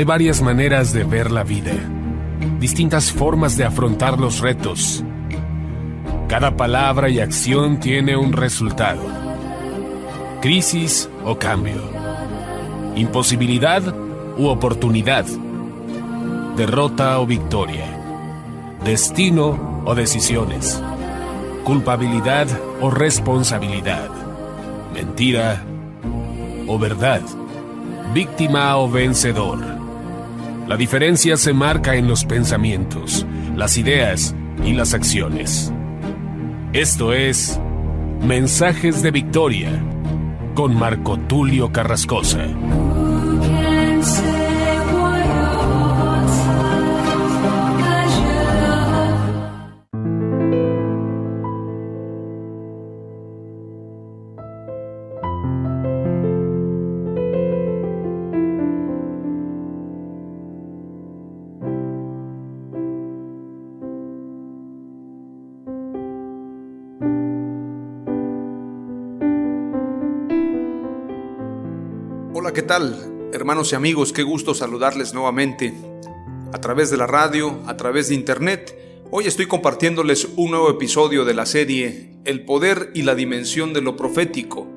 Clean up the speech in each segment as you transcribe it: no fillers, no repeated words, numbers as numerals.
Hay varias maneras de ver la vida, distintas formas de afrontar los retos. Cada palabra y acción tiene un resultado. Crisis o cambio. Imposibilidad u oportunidad. Derrota o victoria. Destino o decisiones. Culpabilidad o responsabilidad. Mentira o verdad. Víctima o vencedor. La diferencia se marca en los pensamientos, las ideas y las acciones. Esto es Mensajes de Victoria con Marco Tulio Carrascosa. Hola, ¿qué tal? Hermanos y amigos, qué gusto saludarles nuevamente a través de la radio, a través de internet. Hoy estoy compartiéndoles un nuevo episodio de la serie El poder y la dimensión de lo profético.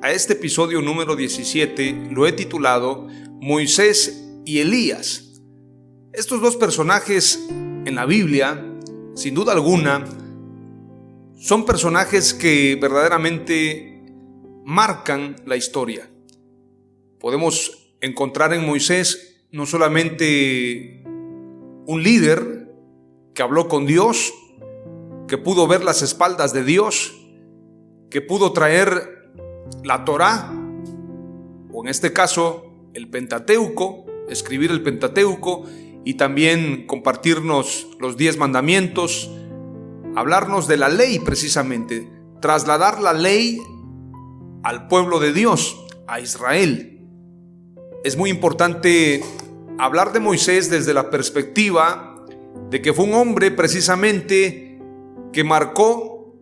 A este episodio número 17 lo he titulado Moisés y Elías. Estos dos personajes en la Biblia, sin duda alguna, son personajes que verdaderamente marcan la historia. Podemos encontrar en Moisés no solamente un líder que habló con Dios, que pudo ver las espaldas de Dios, que pudo traer la Torá, o en este caso el Pentateuco, escribir el Pentateuco y también compartirnos los 10 mandamientos, hablarnos de la ley precisamente, trasladar la ley al pueblo de Dios, a Israel. Es muy importante hablar de Moisés desde la perspectiva de que fue un hombre precisamente que marcó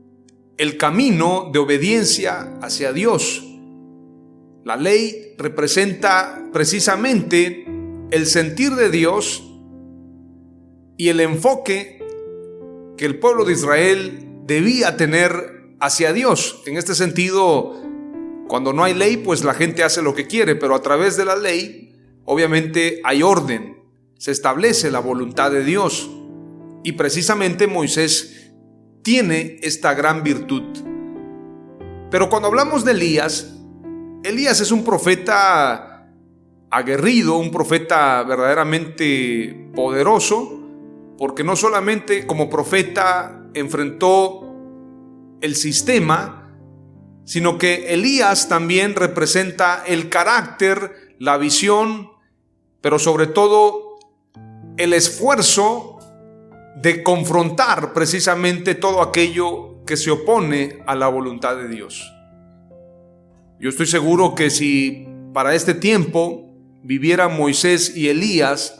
el camino de obediencia hacia Dios. La ley representa precisamente el sentir de Dios y el enfoque que el pueblo de Israel debía tener hacia Dios. En este sentido, cuando no hay ley, pues la gente hace lo que quiere, pero a través de la ley, obviamente hay orden, se establece la voluntad de Dios. Y precisamente Moisés tiene esta gran virtud. Pero cuando hablamos de Elías, Elías es un profeta aguerrido, un profeta verdaderamente poderoso, porque no solamente como profeta enfrentó el sistema, sino que Elías también representa el carácter, la visión, pero sobre todo el esfuerzo de confrontar precisamente todo aquello que se opone a la voluntad de Dios. Yo estoy seguro que si para este tiempo vivieran Moisés y Elías,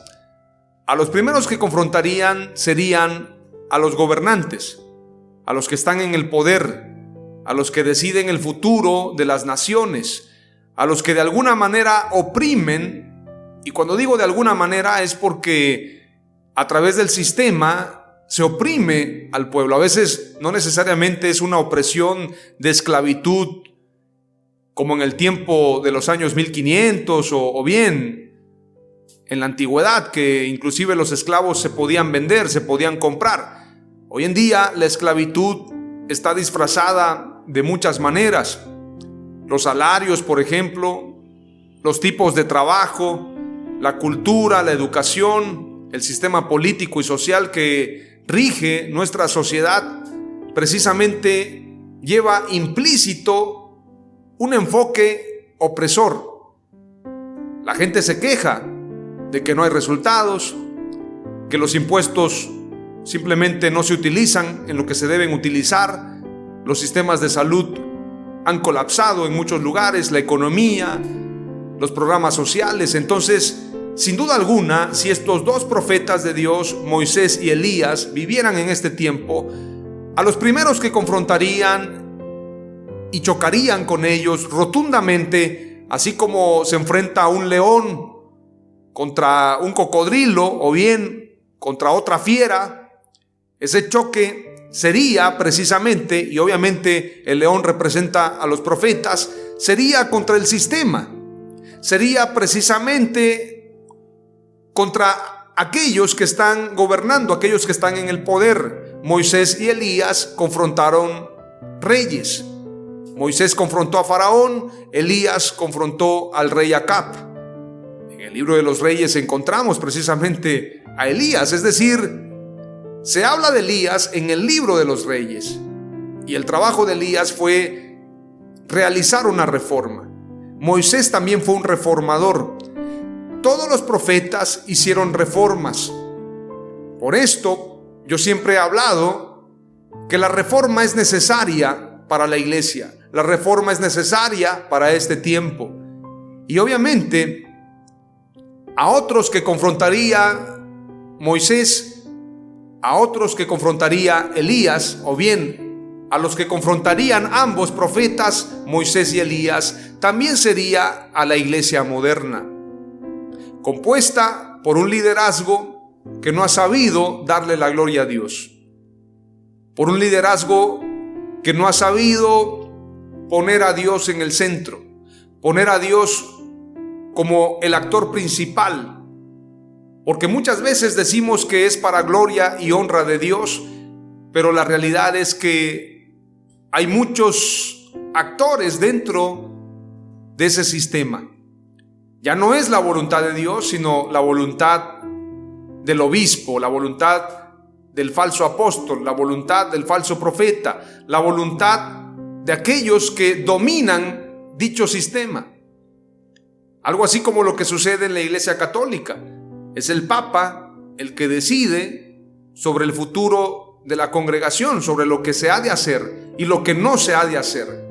a los primeros que confrontarían serían a los gobernantes, a los que están en el poder, a los que deciden el futuro de las naciones, a los que de alguna manera oprimen. Y cuando digo de alguna manera es porque a través del sistema se oprime al pueblo. A veces no necesariamente es una opresión de esclavitud como en el tiempo de los años 1500 o bien en la antigüedad, que inclusive los esclavos se podían vender, se podían comprar. Hoy en día la esclavitud está disfrazada de muchas maneras. Los salarios, por ejemplo, los tipos de trabajo, la cultura, la educación, el sistema político y social que rige nuestra sociedad, precisamente lleva implícito un enfoque opresor. La gente se queja de que no hay resultados, que los impuestos simplemente no se utilizan en lo que se deben utilizar. Los sistemas de salud han colapsado en muchos lugares, la economía, los programas sociales. Entonces, sin duda alguna, si estos dos profetas de Dios, Moisés y Elías, vivieran en este tiempo, a los primeros que confrontarían y chocarían con ellos rotundamente, así como se enfrenta a un león contra un cocodrilo o bien contra otra fiera. Ese choque sería precisamente, y obviamente el león representa a los profetas, sería contra el sistema. Sería precisamente contra aquellos que están gobernando, aquellos que están en el poder. Moisés y Elías confrontaron reyes. Moisés confrontó a Faraón, Elías confrontó al rey Acab. En el libro de los Reyes encontramos precisamente a Elías, es decir, se habla de Elías en el libro de los Reyes. Y el trabajo de Elías fue realizar una reforma. Moisés también fue un reformador. Todos los profetas hicieron reformas. Por esto, yo siempre he hablado que la reforma es necesaria para la iglesia. La reforma es necesaria para este tiempo. Y obviamente, a otros que confrontaría Moisés, a otros que confrontaría Elías, o bien a los que confrontarían ambos profetas, Moisés y Elías, también sería a la iglesia moderna, compuesta por un liderazgo que no ha sabido darle la gloria a Dios, por un liderazgo que no ha sabido poner a Dios en el centro, poner a Dios como el actor principal, porque muchas veces decimos que es para gloria y honra de Dios, pero la realidad es que hay muchos actores dentro de ese sistema. Ya no es la voluntad de Dios, sino la voluntad del obispo, la voluntad del falso apóstol, la voluntad del falso profeta, la voluntad de aquellos que dominan dicho sistema. Algo así como lo que sucede en la Iglesia Católica. Es el Papa el que decide sobre el futuro de la congregación, sobre lo que se ha de hacer y lo que no se ha de hacer.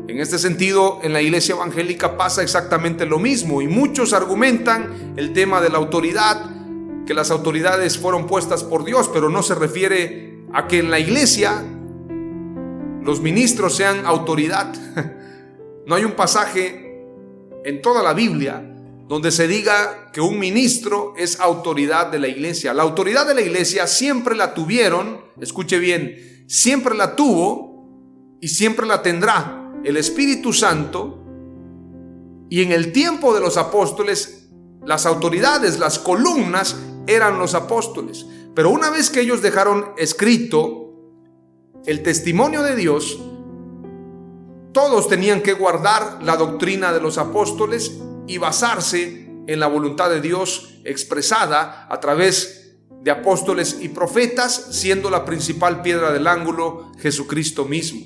En este sentido, en la Iglesia evangélica pasa exactamente lo mismo, y muchos argumentan el tema de la autoridad, que las autoridades fueron puestas por Dios, pero no se refiere a que en la iglesia los ministros sean autoridad. No hay un pasaje en toda la Biblia donde se diga que un ministro es autoridad de la iglesia. La autoridad de la iglesia siempre la tuvieron, escuche bien, siempre la tuvo y siempre la tendrá el Espíritu Santo. Y en el tiempo de los apóstoles, las autoridades, las columnas, eran los apóstoles. Pero una vez que ellos dejaron escrito el testimonio de Dios, todos tenían que guardar la doctrina de los apóstoles y basarse en la voluntad de Dios expresada a través de apóstoles y profetas, siendo la principal piedra del ángulo Jesucristo mismo.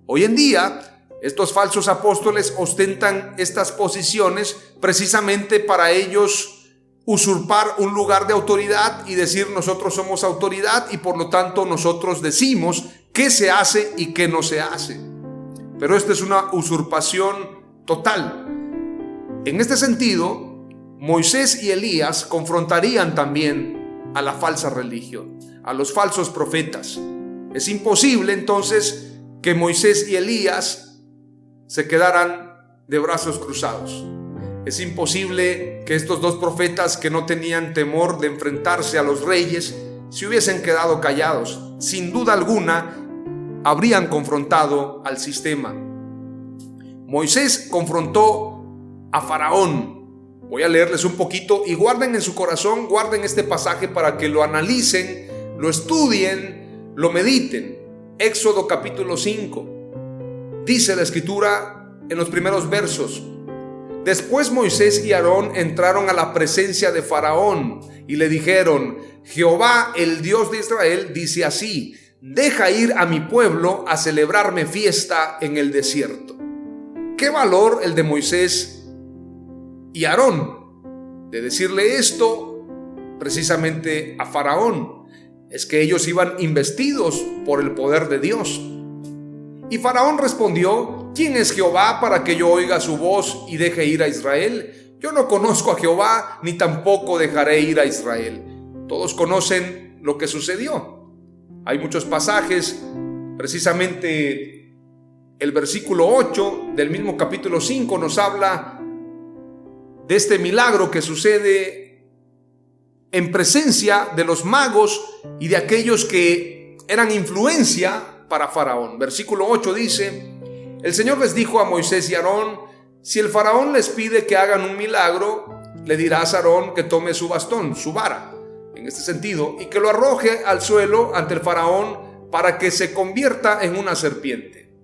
Hoy en día, estos falsos apóstoles ostentan estas posiciones precisamente para ellos usurpar un lugar de autoridad y decir: nosotros somos autoridad y por lo tanto nosotros decimos qué se hace y qué no se hace. Pero esta es una usurpación total. En este sentido, Moisés y Elías confrontarían también a la falsa religión, a los falsos profetas. Es imposible entonces que Moisés y Elías se quedaran de brazos cruzados. Es imposible que estos dos profetas, que no tenían temor de enfrentarse a los reyes, se hubiesen quedado callados. Sin duda alguna, habrían confrontado al sistema. Moisés confrontó a Faraón. Voy a leerles un poquito y guarden en su corazón, guarden este pasaje para que lo analicen, lo estudien, lo mediten. Éxodo capítulo 5. Dice la escritura en los primeros versos: después Moisés y Aarón entraron a la presencia de Faraón y le dijeron: Jehová, el Dios de Israel, dice así: deja ir a mi pueblo a celebrarme fiesta en el desierto. Qué valor el de Moisés y Aarón de decirle esto precisamente a Faraón. Es que ellos iban investidos por el poder de Dios. Y Faraón respondió: ¿quién es Jehová para que yo oiga su voz y deje ir a Israel? Yo no conozco a Jehová, ni tampoco dejaré ir a Israel. Todos conocen lo que sucedió. Hay muchos pasajes, precisamente el versículo 8 del mismo capítulo 5 nos habla de este milagro que sucede en presencia de los magos y de aquellos que eran influencia para Faraón. Versículo 8 dice: el Señor les dijo a Moisés y Aarón: si el Faraón les pide que hagan un milagro, le dirás a Aarón que tome su bastón, su vara, en este sentido, y que lo arroje al suelo ante el Faraón para que se convierta en una serpiente.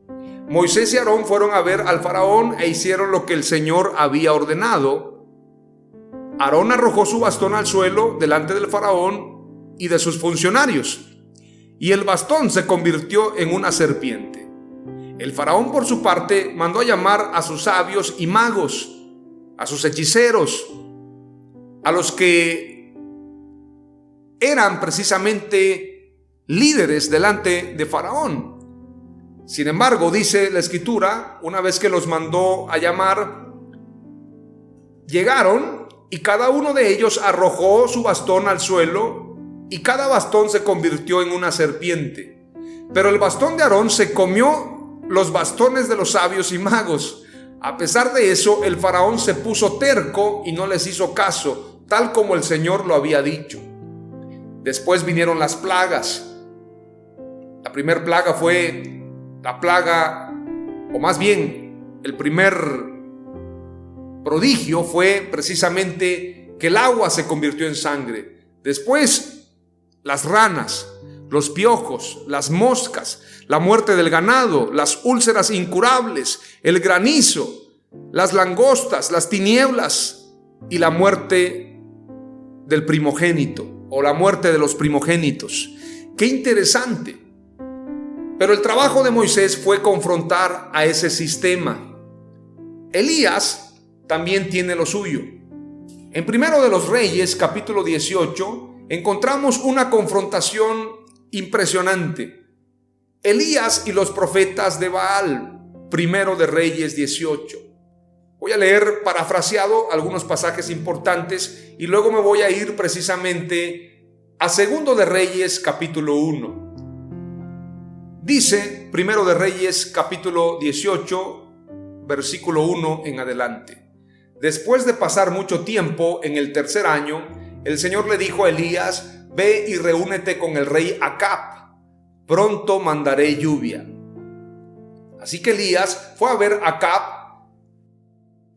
Moisés y Aarón fueron a ver al Faraón e hicieron lo que el Señor había ordenado. Aarón arrojó su bastón al suelo delante del Faraón y de sus funcionarios, y el bastón se convirtió en una serpiente. El Faraón, por su parte, mandó a llamar a sus sabios y magos, a sus hechiceros, a los que eran precisamente líderes delante de Faraón. Sin embargo, dice la Escritura, una vez que los mandó a llamar, llegaron y cada uno de ellos arrojó su bastón al suelo y cada bastón se convirtió en una serpiente. Pero el bastón de Aarón se comió los bastones de los sabios y magos. A pesar de eso, el Faraón se puso terco y no les hizo caso, tal como el Señor lo había dicho. Después vinieron las plagas. La primera plaga fue la plaga, o más bien, el primer prodigio fue precisamente que el agua se convirtió en sangre. Después, las ranas, los piojos, las moscas, la muerte del ganado, las úlceras incurables, el granizo, las langostas, las tinieblas y la muerte del primogénito, o la muerte de los primogénitos. ¡Qué interesante! Pero el trabajo de Moisés fue confrontar a ese sistema. Elías también tiene lo suyo. En Primero de los Reyes, capítulo 18, encontramos una confrontación impresionante. Elías y los profetas de Baal, Primero de Reyes 18. Voy a leer parafraseado algunos pasajes importantes y luego me voy a ir precisamente a Segundo de Reyes, capítulo 1. Dice Primero de Reyes, capítulo 18, versículo 1 en adelante. Después de pasar mucho tiempo, en el tercer año, el Señor le dijo a Elías: ve y reúnete con el rey Acab, pronto mandaré lluvia. Así que Elías fue a ver a Acab.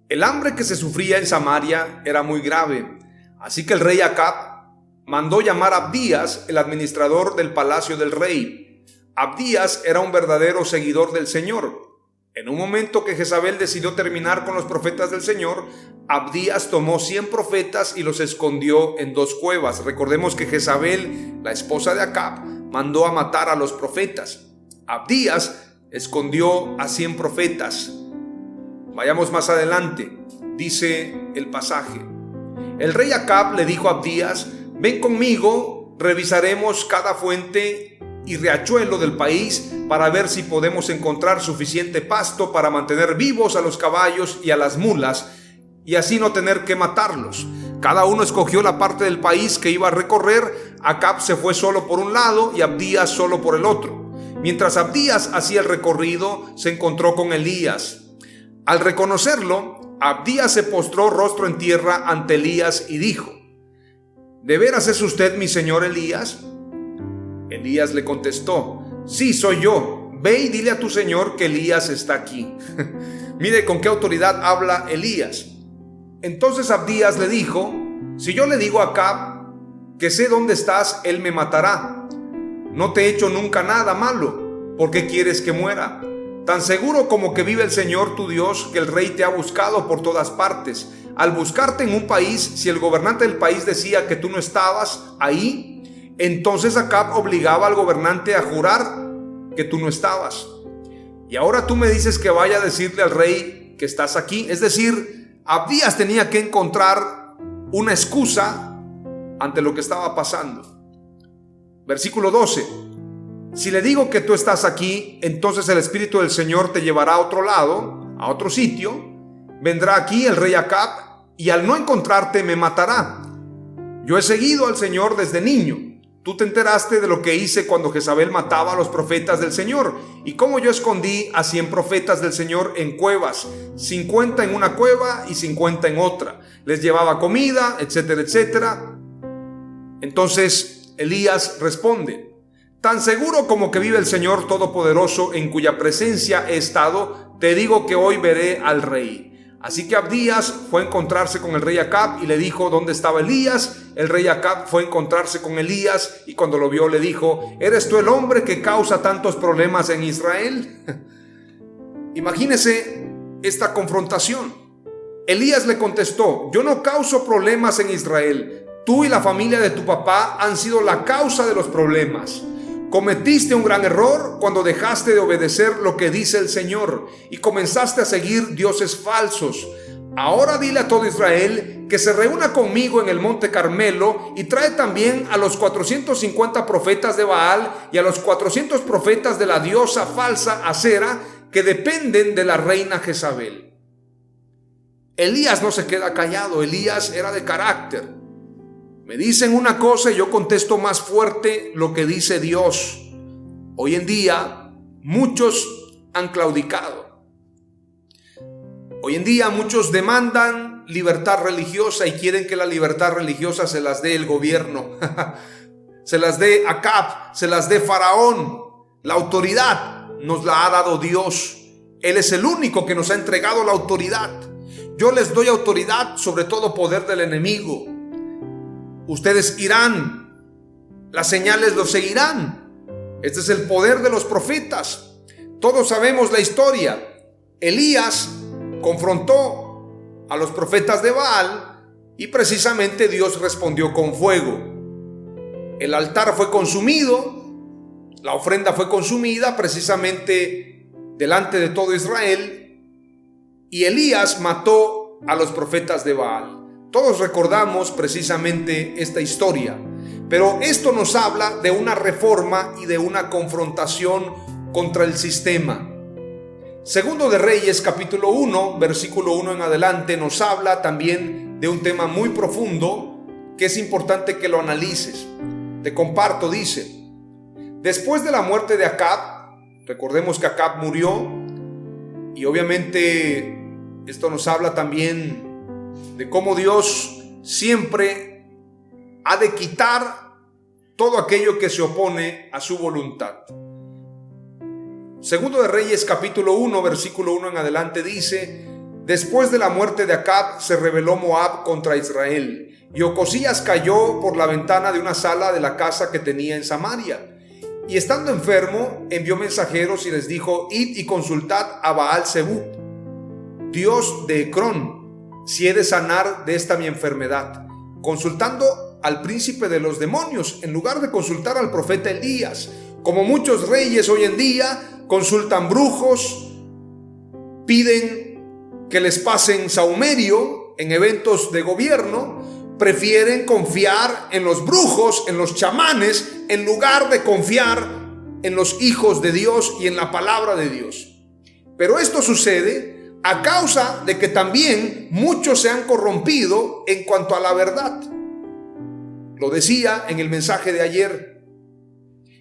El hambre que se sufría en Samaria era muy grave, así que el rey Acab mandó llamar a Abdías, el administrador del palacio del rey. Abdías era un verdadero seguidor del Señor. En un momento que Jezabel decidió terminar con los profetas del Señor, Abdías tomó 100 profetas y los escondió en 2 cuevas. Recordemos que Jezabel, la esposa de Acab, mandó a matar a los profetas. Abdías escondió a 100 profetas. Vayamos más adelante, dice el pasaje. El rey Acab le dijo a Abdías: ven conmigo, revisaremos cada fuente y riachuelo del país para ver si podemos encontrar suficiente pasto para mantener vivos a los caballos y a las mulas y así no tener que matarlos. Cada uno escogió la parte del país que iba a recorrer. Acab se fue solo por un lado y Abdías solo por el otro. Mientras Abdías hacía el recorrido, se encontró con Elías. Al reconocerlo, Abdías se postró rostro en tierra ante Elías y dijo: ¿de veras es usted mi señor Elías? Elías le contestó: sí, soy yo. Ve y dile a tu señor que Elías está aquí. Mire con qué autoridad habla Elías. Entonces Abdías le dijo: si yo le digo a Acab que sé dónde estás, él me matará. No te he hecho nunca nada malo. ¿Por qué quieres que muera? Tan seguro como que vive el Señor tu Dios, que el rey te ha buscado por todas partes. Al buscarte en un país, si el gobernante del país decía que tú no estabas ahí, entonces Acab obligaba al gobernante a jurar que tú no estabas. Y ahora tú me dices que vaya a decirle al rey que estás aquí. Es decir, Abdías tenía que encontrar una excusa ante lo que estaba pasando. Versículo 12. Si le digo que tú estás aquí, entonces el Espíritu del Señor te llevará a otro lado, a otro sitio. Vendrá aquí el rey Acab y al no encontrarte me matará. Yo he seguido al Señor desde niño. tú te enteraste de lo que hice cuando Jezabel mataba a los profetas del Señor y cómo yo escondí a 100 profetas del Señor en cuevas, 50 en una cueva y 50 en otra. Les llevaba comida, etcétera, etcétera. Entonces Elías responde: tan seguro como que vive el Señor Todopoderoso, en cuya presencia he estado, te digo que hoy veré al rey. Así que Abdías fue a encontrarse con el rey Acab y le dijo dónde estaba Elías. El rey Acab fue a encontrarse con Elías y cuando lo vio le dijo: ¿eres tú el hombre que causa tantos problemas en Israel? Imagínese esta confrontación. Elías le contestó: yo no causo problemas en Israel. Tú y la familia de tu papá han sido la causa de los problemas. Cometiste un gran error cuando dejaste de obedecer lo que dice el Señor y comenzaste a seguir dioses falsos. Ahora dile a todo Israel que se reúna conmigo en el monte Carmelo y trae también a los 450 profetas de Baal y a los 400 profetas de la diosa falsa Acera que dependen de la reina Jezabel. Elías no se queda callado. Elías era de carácter. Me dicen una cosa y yo contesto más fuerte lo que dice Dios. Hoy en día muchos han claudicado. Hoy en día muchos demandan libertad religiosa y quieren que la libertad religiosa se las dé el gobierno, se las dé Acab, se las dé Faraón. La autoridad nos la ha dado Dios. Él es el único que nos ha entregado la autoridad. Yo les doy autoridad sobre todo poder del enemigo. Ustedes irán, las señales los seguirán. Este es el poder de los profetas. Todos sabemos la historia. Elías confrontó a los profetas de Baal y precisamente Dios respondió con fuego. El altar fue consumido, la ofrenda fue consumida precisamente delante de todo Israel y Elías mató a los profetas de Baal. Todos recordamos precisamente esta historia, pero esto nos habla de una reforma y de una confrontación contra el sistema. Segundo de Reyes, capítulo 1, versículo 1 en adelante, nos habla también de un tema muy profundo que es importante que lo analices. Te comparto, dice: después de la muerte de Acab, recordemos que Acab murió, y obviamente esto nos habla también de cómo Dios siempre ha de quitar todo aquello que se opone a su voluntad. Segundo de Reyes capítulo 1 versículo 1 en adelante dice: después de la muerte de Acab se rebeló Moab contra Israel, y Ocosías cayó por la ventana de una sala de la casa que tenía en Samaria, y estando enfermo envió mensajeros y les dijo: id y consultad a Baal-Zebub, dios de Ecrón, si he de sanar de esta mi enfermedad, consultando al príncipe de los demonios en lugar de consultar al profeta Elías. Como muchos reyes hoy en día consultan brujos, piden que les pasen sahumerio en eventos de gobierno, prefieren confiar en los brujos, en los chamanes, en lugar de confiar en los hijos de Dios y en la palabra de Dios. Pero esto sucede a causa de que también muchos se han corrompido en cuanto a la verdad. Lo decía en el mensaje de ayer: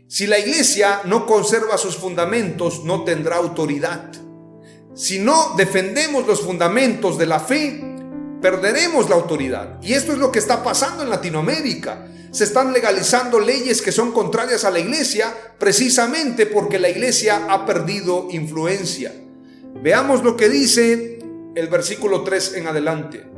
si la iglesia no conserva sus fundamentos, no tendrá autoridad. Si no defendemos los fundamentos de la fe, perderemos la autoridad. Y esto es lo que está pasando en Latinoamérica. Se están legalizando leyes que son contrarias a la iglesia, precisamente porque la iglesia ha perdido influencia. Veamos lo que dice el versículo 3 en adelante.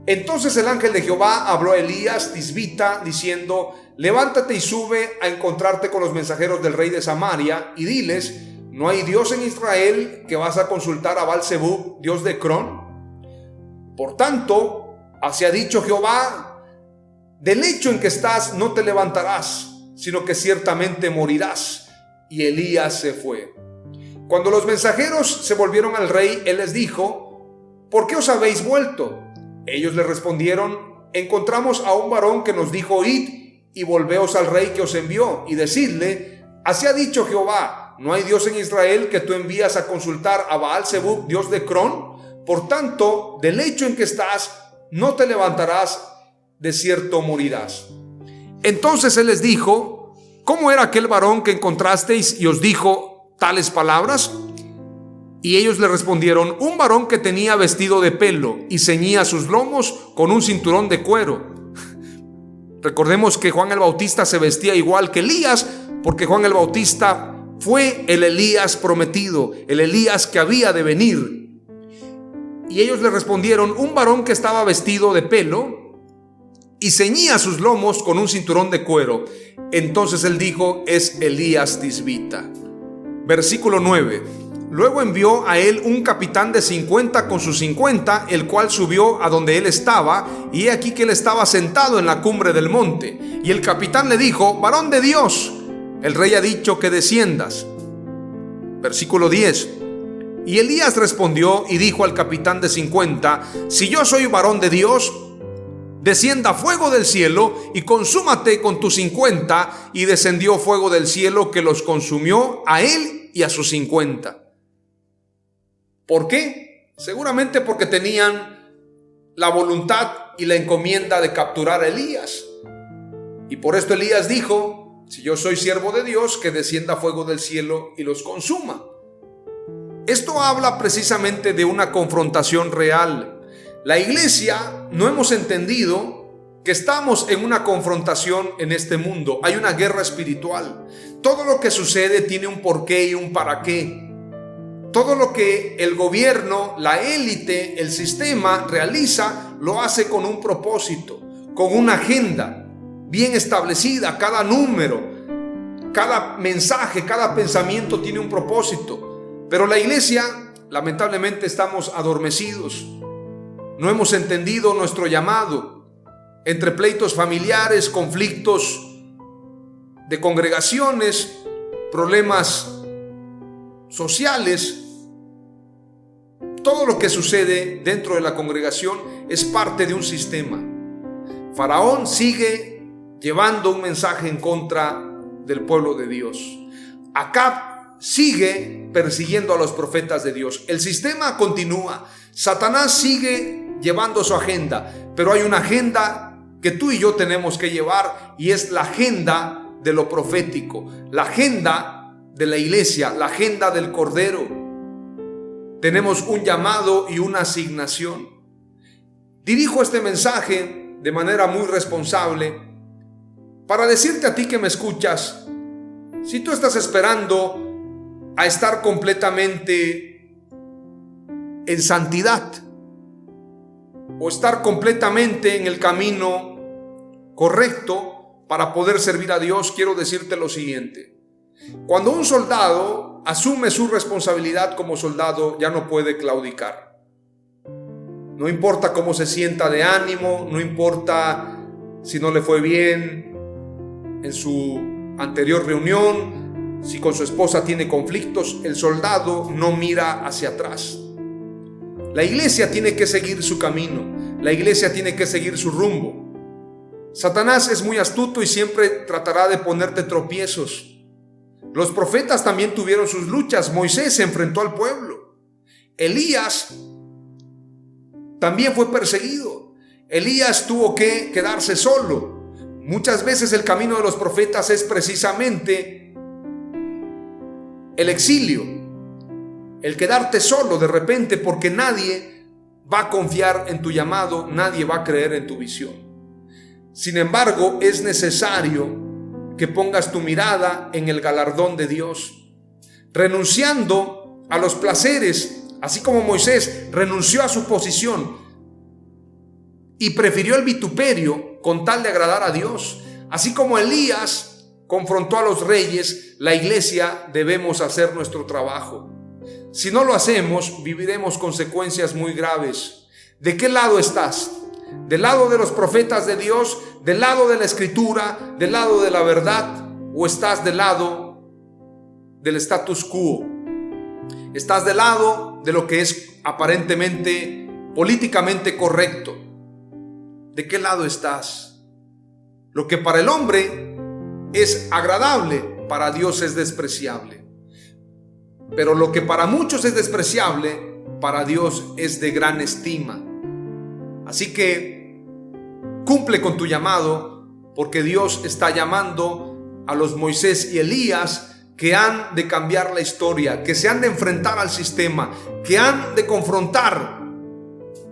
Entonces el ángel de Jehová habló a Elías Tisbita diciendo: levántate y sube a encontrarte con los mensajeros del rey de Samaria y diles: ¿no hay Dios en Israel que vas a consultar a Baal-Zebub, dios de Ecrón? Por tanto, así ha dicho Jehová: del lecho en que estás no te levantarás, sino que ciertamente morirás. Y Elías se fue. Cuando los mensajeros se volvieron al rey, él les dijo: ¿por qué os habéis vuelto? Ellos le respondieron: encontramos a un varón que nos dijo: id y volveos al rey que os envió, y decidle: así ha dicho Jehová, ¿no hay Dios en Israel que tú envías a consultar a Baal-Zebub, dios de Ecrón? Por tanto, del lecho en que estás no te levantarás, de cierto morirás. Entonces él les dijo: ¿cómo era aquel varón que encontrasteis y os dijo tales palabras? Y ellos le respondieron: un varón que tenía vestido de pelo y ceñía sus lomos con un cinturón de cuero. Recordemos que Juan el Bautista se vestía igual que Elías, porque Juan el Bautista fue el Elías prometido, el Elías que había de venir. Y ellos le respondieron: un varón que estaba vestido de pelo y ceñía sus lomos con un cinturón de cuero. Entonces él dijo: es Elías Tisbita. Versículo 9. Luego envió a él un capitán de 50 con sus 50, el cual subió a donde él estaba, y he aquí que él estaba sentado en la cumbre del monte. Y el capitán le dijo: varón de Dios, el rey ha dicho que desciendas. Versículo 10. Y Elías respondió y dijo al capitán de 50: si yo soy varón de Dios, descienda fuego del cielo y consúmate con tus 50. Y descendió fuego del cielo que los consumió a él y a sus 50. ¿Por qué? Seguramente porque tenían la voluntad y la encomienda de capturar a Elías. Y por esto Elías dijo: si yo soy siervo de Dios, que descienda fuego del cielo y los consuma. Esto habla precisamente de una confrontación real. La iglesia no hemos entendido que estamos en una confrontación en este mundo. Hay una guerra espiritual. Todo lo que sucede tiene un porqué y un para qué. Todo lo que el gobierno, la élite, el sistema realiza, lo hace con un propósito, con una agenda bien establecida. Cada número, cada mensaje, cada pensamiento tiene un propósito. Pero la iglesia, lamentablemente, estamos adormecidos. No hemos entendido nuestro llamado. Entre pleitos familiares, conflictos de congregaciones, problemas sociales, todo lo que sucede dentro de la congregación es parte de un sistema. Faraón sigue llevando un mensaje en contra del pueblo de Dios. Acab sigue persiguiendo a los profetas de Dios. El sistema continúa. Satanás sigue llevando su agenda, pero hay una agenda que tú y yo tenemos que llevar, y es la agenda de lo profético, la agenda de la iglesia, la agenda del Cordero. Tenemos un llamado y una asignación. Dirijo este mensaje de manera muy responsable para decirte a ti que me escuchas: si tú estás esperando a estar completamente en santidad o estar completamente en el camino correcto para poder servir a Dios, quiero decirte lo siguiente: cuando un soldado asume su responsabilidad como soldado, ya no puede claudicar. No importa cómo se sienta de ánimo, no importa si no le fue bien en su anterior reunión, si con su esposa tiene conflictos, el soldado no mira hacia atrás. La iglesia tiene que seguir su camino, la iglesia tiene que seguir su rumbo. Satanás es muy astuto y siempre tratará de ponerte tropiezos. Los profetas también tuvieron sus luchas. Moisés se enfrentó al pueblo. Elías también fue perseguido. Elías tuvo que quedarse solo. Muchas veces el camino de los profetas es precisamente el exilio, el quedarte solo de repente, porque nadie va a confiar en tu llamado, nadie va a creer en tu visión. Sin embargo, es necesario que pongas tu mirada en el galardón de Dios, renunciando a los placeres, así como Moisés renunció a su posición y prefirió el vituperio con tal de agradar a Dios. Así como Elías confrontó a los reyes, la iglesia debemos hacer nuestro trabajo. Si no lo hacemos, viviremos consecuencias muy graves. ¿De qué lado estás? ¿Del lado de los profetas de Dios? ¿Del lado de la escritura? ¿Del lado de la verdad? ¿O estás del lado del status quo? ¿Estás del lado de lo que es aparentemente políticamente correcto? ¿De qué lado estás? Lo que para el hombre es agradable, para Dios es despreciable. Pero lo que para muchos es despreciable, para Dios es de gran estima. Así que cumple con tu llamado, porque Dios está llamando a los Moisés y Elías que han de cambiar la historia, que se han de enfrentar al sistema, que han de confrontar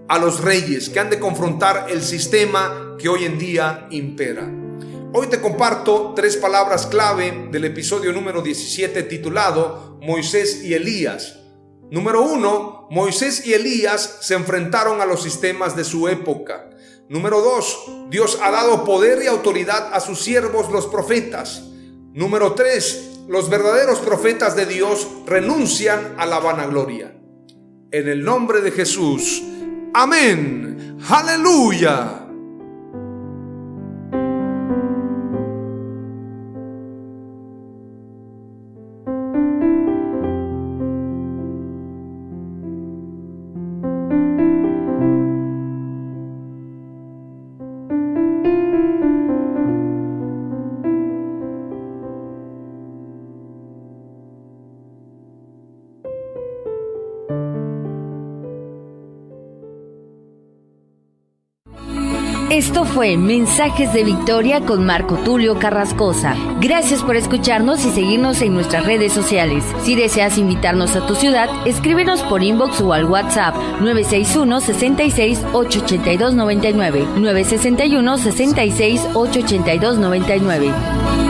a los reyes, que han de confrontar el sistema que hoy en día impera. Hoy te comparto 3 palabras clave del episodio número 17 titulado Moisés y Elías. Número 1, Moisés y Elías se enfrentaron a los sistemas de su época. Número 2, Dios ha dado poder y autoridad a sus siervos los profetas. Número 3, los verdaderos profetas de Dios renuncian a la vanagloria. En el nombre de Jesús, amén. Aleluya. Esto fue Mensajes de Victoria con Marco Tulio Carrascosa. Gracias por escucharnos y seguirnos en nuestras redes sociales. Si deseas invitarnos a tu ciudad, escríbenos por inbox o al WhatsApp 961-66-882-99, 961-66-882-99.